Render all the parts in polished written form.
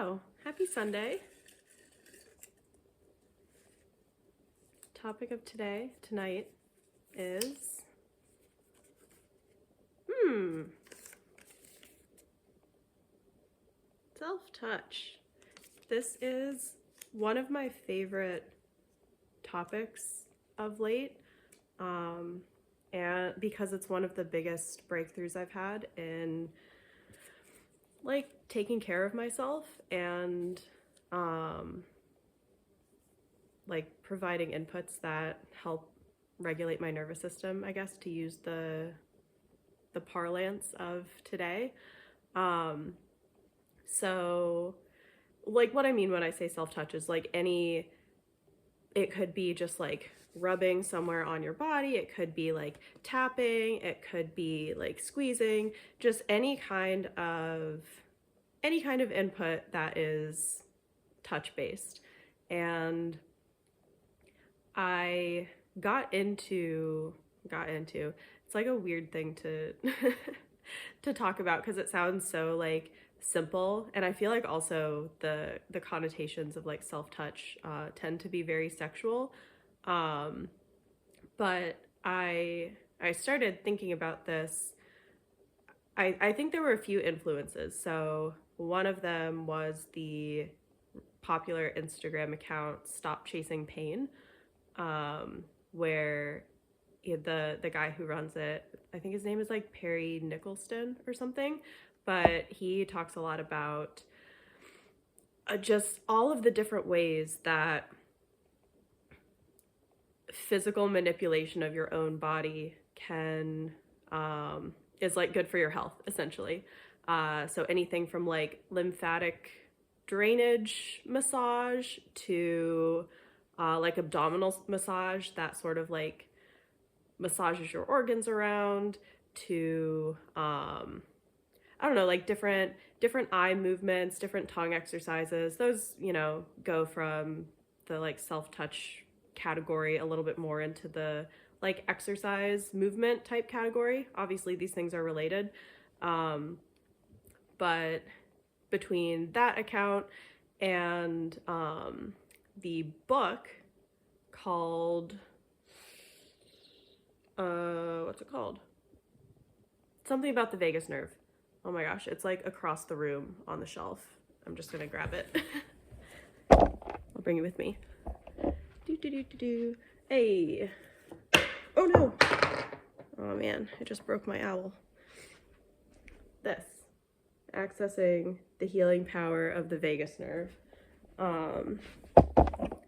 So, happy Sunday. Topic of tonight is, self-touch. This is one of my favorite topics of late, and because it's one of the biggest breakthroughs I've had in like taking care of myself and like providing inputs that help regulate my nervous system, I guess, to use the parlance of today. So like what I mean when I say self-touch is like it could be just like rubbing somewhere on your body, it could be like tapping, it could be like squeezing, just any kind of input that is touch based. And I got into it's like a weird thing to to talk about because it sounds so like simple, and I feel like also the connotations of like self-touch tend to be very sexual, but I started thinking about this. I think there were a few influences. So one of them was the popular Instagram account Stop Chasing Pain, where the guy who runs it, I think his name is like Perry Nicholson or something, but he talks a lot about just all of the different ways that physical manipulation of your own body can is like good for your health, essentially. So anything from like lymphatic drainage massage to like abdominal massage that sort of like massages your organs around, to I don't know, like different eye movements, different tongue exercises. Those, go from the like self-touch category a little bit more into the like exercise movement type category. Obviously these things are related, but between that account and the book called what's it called? Something about the vagus nerve. Oh my gosh, it's like across the room on the shelf. I'm just gonna grab it. I'll bring it with me. Hey. Oh no. Oh man, I just broke my owl. This. Accessing the healing power of the vagus nerve.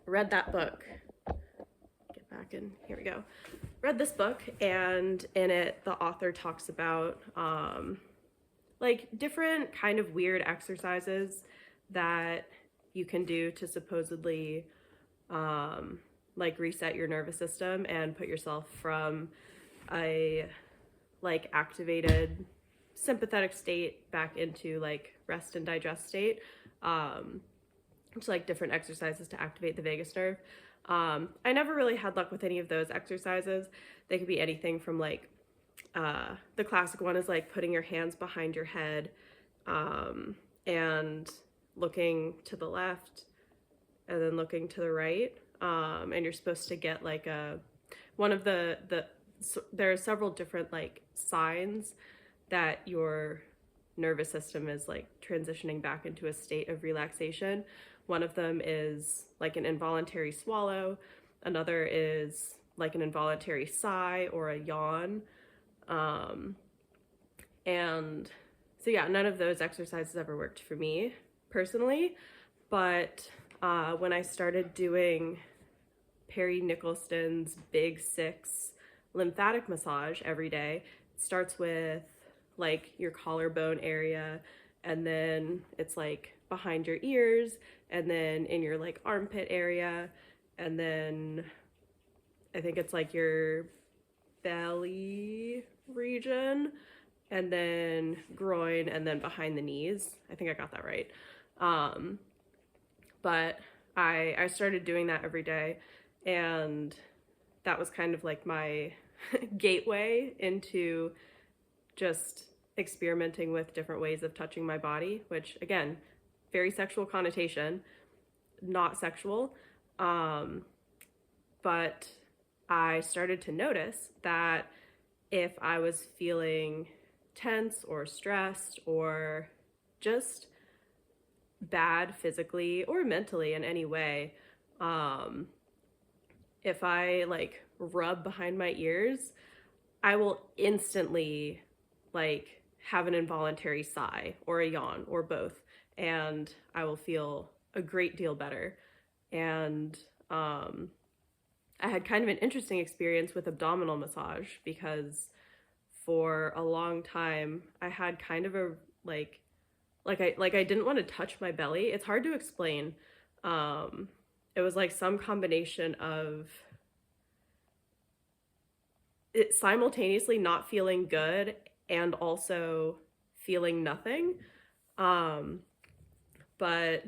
Read that book. Get back in. Here we go. Read this book, and in it the author talks about like different kind of weird exercises that you can do to supposedly like reset your nervous system and put yourself from a like activated sympathetic state back into like rest and digest state. It's like different exercises to activate the vagus nerve. I never really had luck with any of those exercises. They could be anything from like the classic one is like putting your hands behind your head and looking to the left and then looking to the right, and you're supposed to get like one of the there are several different like signs that your nervous system is like transitioning back into a state of relaxation. One of them is like an involuntary swallow. Another is like an involuntary sigh or a yawn. And so yeah, none of those exercises ever worked for me personally, but when I started doing Perry Nicholson's Big Six lymphatic massage every day, it starts with like your collarbone area, and then it's like behind your ears, and then in your like armpit area, and then I think it's like your belly region, and then groin, and then behind the knees. I think I got that right. But I started doing that every day, and that was kind of like my gateway into just experimenting with different ways of touching my body, which again, very sexual connotation, not sexual. But I started to notice that if I was feeling tense or stressed or just bad physically or mentally in any way, if I like rub behind my ears, I will instantly like have an involuntary sigh or a yawn or both, and I will feel a great deal better. And I had kind of an interesting experience with abdominal massage because for a long time I had kind of a I didn't want to touch my belly. It's hard to explain. It was like some combination of it simultaneously not feeling good and also feeling nothing. Um, but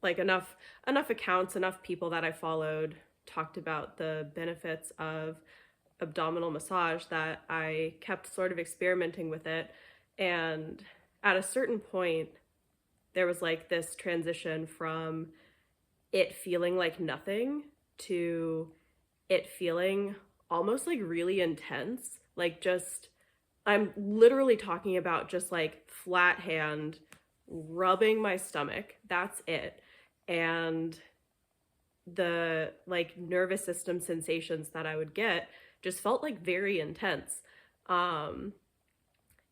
like enough accounts, enough people that I followed talked about the benefits of abdominal massage that I kept sort of experimenting with it. And at a certain point, there was like this transition from it feeling like nothing to it feeling almost like really intense. Like, just, I'm literally talking about just like flat hand rubbing my stomach. That's it. And the like nervous system sensations that I would get just felt like very intense. Um,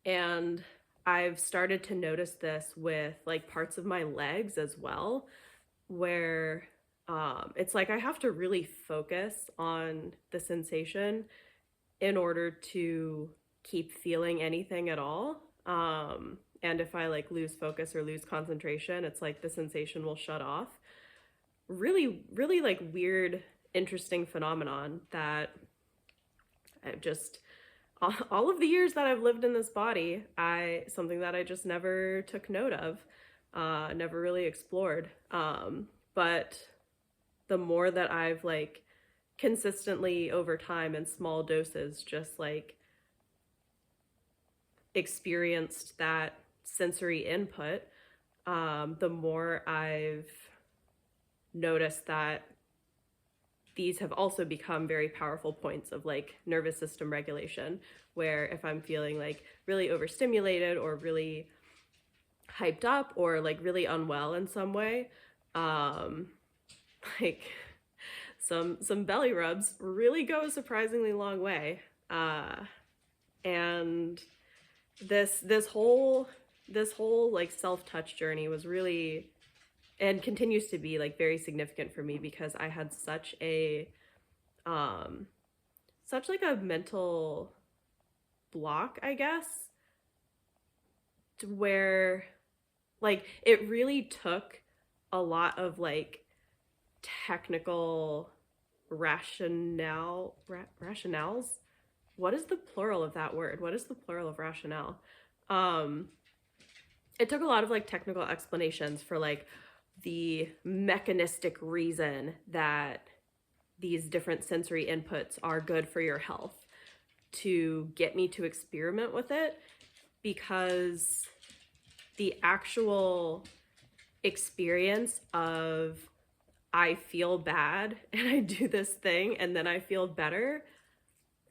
and I've started to notice this with like parts of my legs as well, where it's like I have to really focus on the sensation in order to keep feeling anything at all. And if I like lose focus or lose concentration, it's like the sensation will shut off. Really, really like weird, interesting phenomenon that I've just all of the years that I've lived in this body, something that I just never took note of, never really explored. But the more that I've like consistently over time in small doses, just like experienced that sensory input, the more I've noticed that these have also become very powerful points of like nervous system regulation, where if I'm feeling like really overstimulated or really hyped up or like really unwell in some way, like some belly rubs really go a surprisingly long way. And this whole like self-touch journey was really, and continues to be, like very significant for me because I had such like a mental block, I guess, to where like it really took a lot of like technical rationales. What is the plural of that word? What is the plural of rationale? um it took a lot of like technical explanations for like the mechanistic reason that these different sensory inputs are good for your health to get me to experiment with it, because the actual experience of I feel bad and I do this thing and then I feel better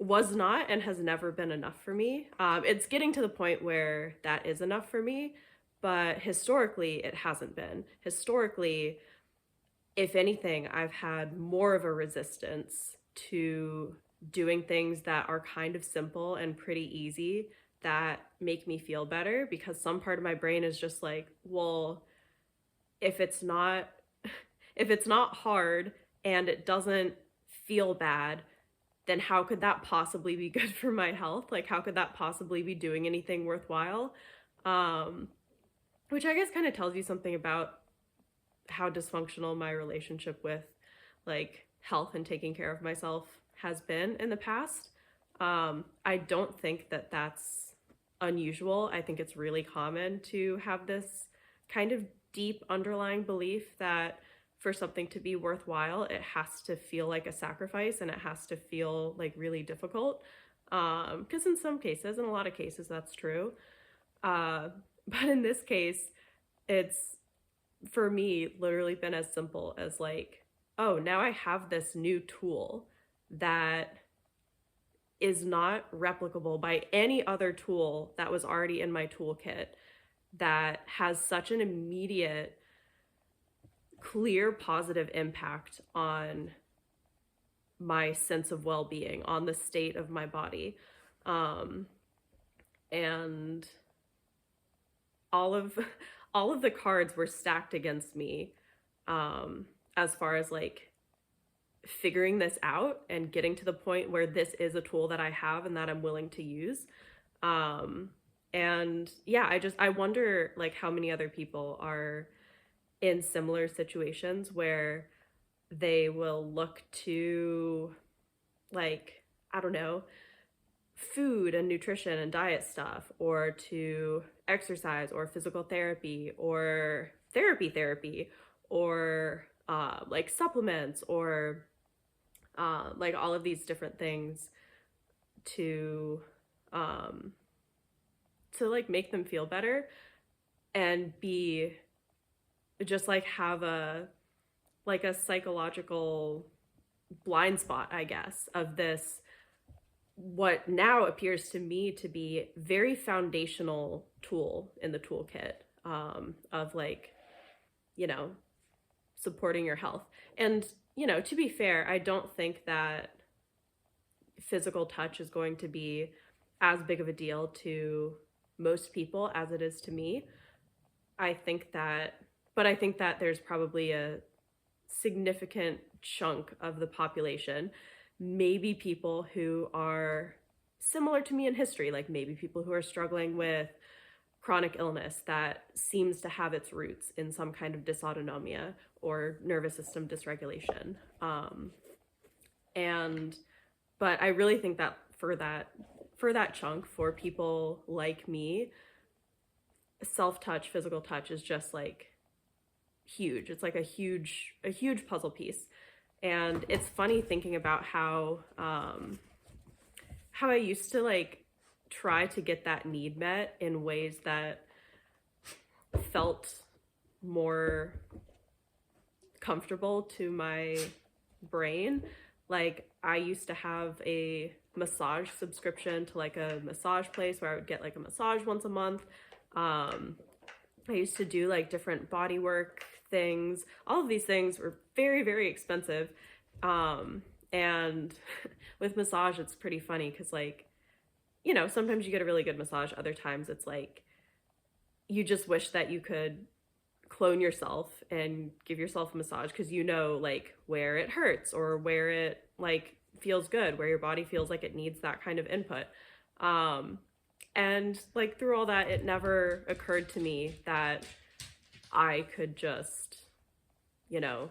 was not and has never been enough for me. It's getting to the point where that is enough for me, but historically, it hasn't been. Historically, if anything, I've had more of a resistance to doing things that are kind of simple and pretty easy that make me feel better, because some part of my brain is just like, well, if it's not if it's not hard and it doesn't feel bad, then how could that possibly be good for my health? Like, how could that possibly be doing anything worthwhile? Which I guess kind of tells you something about how dysfunctional my relationship with like health and taking care of myself has been in the past. I don't think that that's unusual. I think it's really common to have this kind of deep underlying belief that for something to be worthwhile, it has to feel like a sacrifice and it has to feel like really difficult. Because in some cases, in a lot of cases, that's true. But in this case, it's, for me, literally been as simple as like, oh, now I have this new tool that is not replicable by any other tool that was already in my toolkit, that has such an immediate, clear, positive impact on my sense of well-being, on the state of my body. And all of all of the cards were stacked against me, as far as like figuring this out and getting to the point where this is a tool that I have and that I'm willing to use. And yeah, I wonder like how many other people are in similar situations where they will look to, like, I don't know, food and nutrition and diet stuff, or to exercise or physical therapy or therapy, or like supplements, or like all of these different things to like make them feel better, and be just like have a like a psychological blind spot, I guess, of this, what now appears to me to be very foundational tool in the toolkit, of like, you know, supporting your health. And, you know, to be fair, I don't think that physical touch is going to be as big of a deal to most people as it is to me. I think that there's probably a significant chunk of the population, maybe people who are similar to me in history, like maybe people who are struggling with chronic illness that seems to have its roots in some kind of dysautonomia or nervous system dysregulation. But I really think that for that chunk, for people like me, self-touch, physical touch is just like huge. It's like a huge puzzle piece. And it's funny thinking about how I used to like try to get that need met in ways that felt more comfortable to my brain. Like I used to have a massage subscription to like a massage place where I would get like a massage once a month. I used to do like different body work things. All of these things were very, very expensive. And with massage, it's pretty funny because, like, you know, sometimes you get a really good massage. Other times it's like you just wish that you could clone yourself and give yourself a massage because you know, like, where it hurts or where it, like, feels good, where your body feels like it needs that kind of input. And, like, through all that, it never occurred to me that I could just, you know,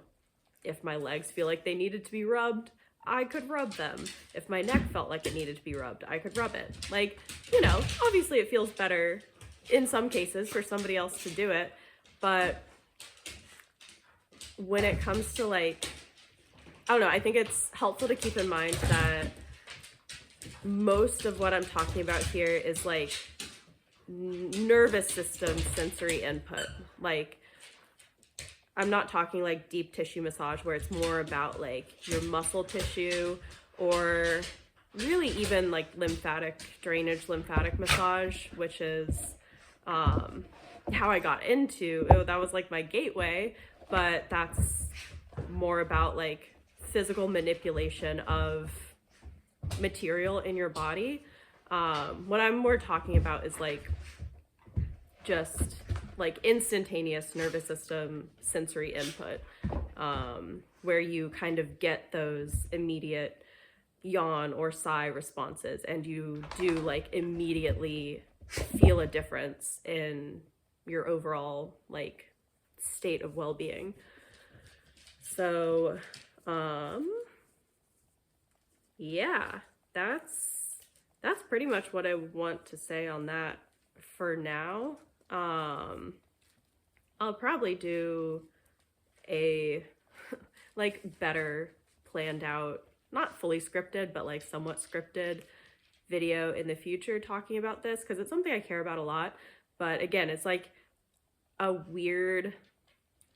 if my legs feel like they needed to be rubbed, I could rub them. If my neck felt like it needed to be rubbed, I could rub it. Like, you know, obviously it feels better in some cases for somebody else to do it, but when it comes to, like, I don't know, I think it's helpful to keep in mind that most of what I'm talking about here is like nervous system sensory input. Like, I'm not talking like deep tissue massage where it's more about like your muscle tissue, or really even like lymphatic drainage, lymphatic massage, which is how I got into it. That was like my gateway, but that's more about like physical manipulation of material in your body. What I'm more talking about is like just like instantaneous nervous system sensory input, where you kind of get those immediate yawn or sigh responses, and you do like immediately feel a difference in your overall like state of well-being. So yeah, that's pretty much what I want to say on that for now. I'll probably do a like better planned out, not fully scripted, but like somewhat scripted video in the future talking about this, because it's something I care about a lot. But again, it's like a weird,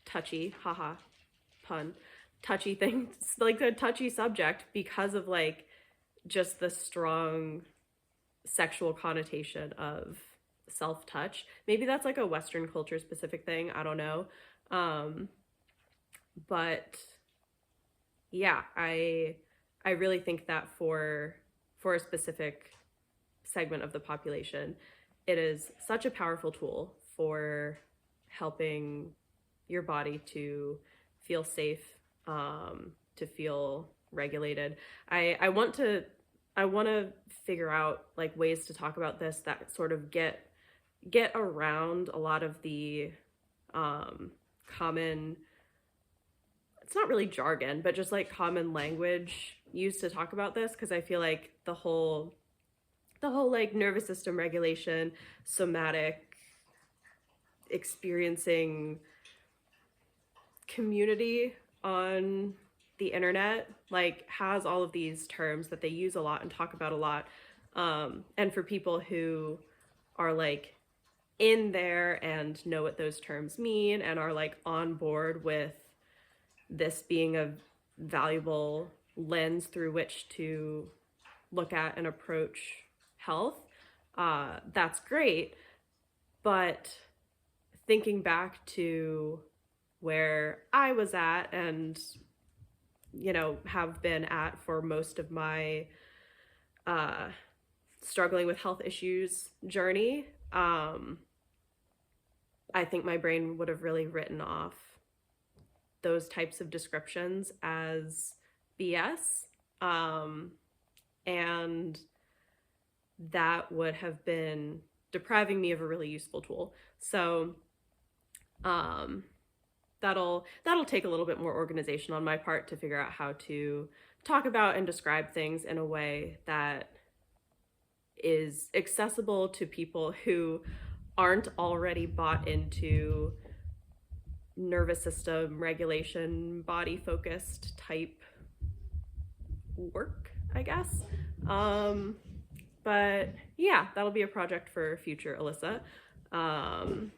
touchy, haha, pun, touchy thing, like a touchy subject because of like just the strong sexual connotation of self-touch. Maybe that's like a Western culture specific thing. I don't know. Um, but yeah, I really think that for a specific segment of the population, it is such a powerful tool for helping your body to feel safe, to feel regulated. I want to figure out like ways to talk about this that sort of get around a lot of the common, it's not really jargon, but just like common language used to talk about this, because I feel like the whole like nervous system regulation, somatic experiencing community on the internet like has all of these terms that they use a lot and talk about a lot. And for people who are like in there and know what those terms mean and are like on board with this being a valuable lens through which to look at and approach health, that's great. But thinking back to where I was at and, have been at for most of my struggling with health issues journey, I think my brain would have really written off those types of descriptions as BS. And that would have been depriving me of a really useful tool. So that'll take a little bit more organization on my part to figure out how to talk about and describe things in a way that is accessible to people who aren't already bought into nervous system regulation, body focused type work, I guess. But yeah, that'll be a project for future Alyssa.